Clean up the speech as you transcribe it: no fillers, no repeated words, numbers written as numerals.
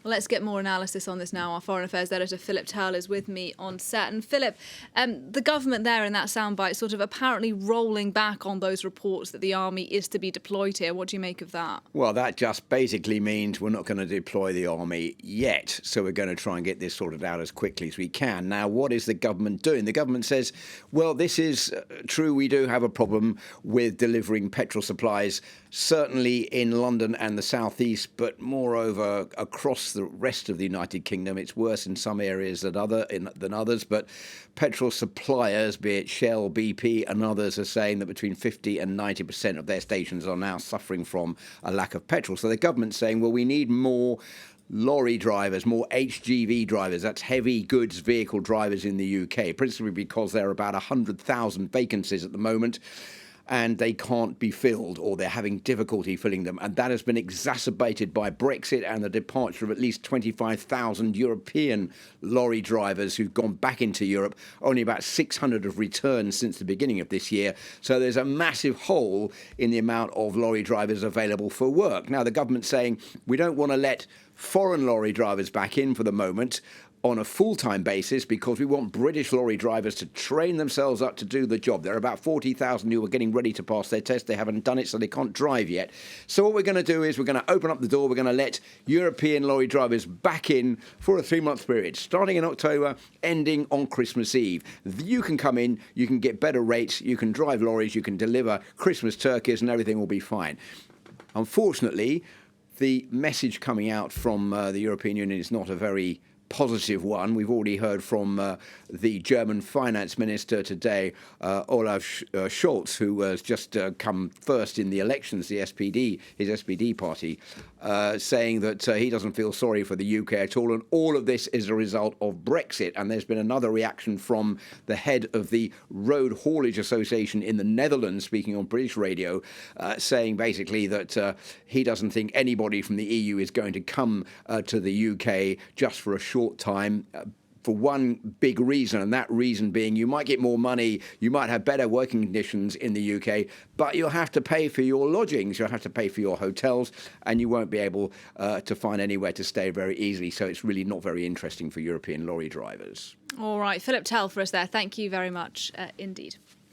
Well, let's get more analysis on this now. Our Foreign Affairs editor, Philip Turle, is with me on set. And Philip, the government there in that soundbite sort of apparently rolling back on those reports that the army is to be deployed here. What do you make of that? Well, that just basically means we're not going to deploy the army yet. So we're going to try and get this sorted out as quickly as we can. Now, what is the government doing? The government says, well, this is true. We do have a problem with delivering petrol supplies, certainly in London and the southeast, but moreover across the rest of the United Kingdom. It's worse in some areas than others, but petrol suppliers, be it Shell, BP and others, are saying that between 50 and 90% of their stations are now suffering from a lack of petrol. So the government's saying, well, we need more lorry drivers, more HGV drivers, that's heavy goods vehicle drivers in the UK, principally because there are about 100,000 vacancies at the moment and they can't be filled, or they're having difficulty filling them. And that has been exacerbated by Brexit and the departure of at least 25,000 European lorry drivers who've gone back into Europe. Only about 600 have returned since the beginning of this year. So there's a massive hole in the amount of lorry drivers available for work. Now, the government's saying we don't want to let foreign lorry drivers back in for the moment on a full-time basis because we want British lorry drivers to train themselves up to do the job. There are about 40,000 who are getting ready to pass their test. They haven't done it, so they can't drive yet. So what we're going to do is we're going to open up the door. We're going to let European lorry drivers back in for a 3-month period, starting in October, ending on Christmas Eve. You can come in, you can get better rates, you can drive lorries, you can deliver Christmas turkeys, and everything will be fine. Unfortunately, the message coming out from the European Union is not a very positive one. We've already heard from the German finance minister today, Olaf Scholz, who has just come first in the elections, his SPD party, saying that he doesn't feel sorry for the UK at all. And all of this is a result of Brexit. And there's been another reaction from the head of the Road Haulage Association in the Netherlands, speaking on British radio, saying basically that he doesn't think anybody from the EU is going to come to the UK just for a short time, for one big reason, and that reason being you might get more money, you might have better working conditions in the UK, but you'll have to pay for your lodgings, you'll have to pay for your hotels, and you won't be able to find anywhere to stay very easily. So it's really not very interesting for European lorry drivers. All right, Philip Turle for us there. Thank you very much indeed.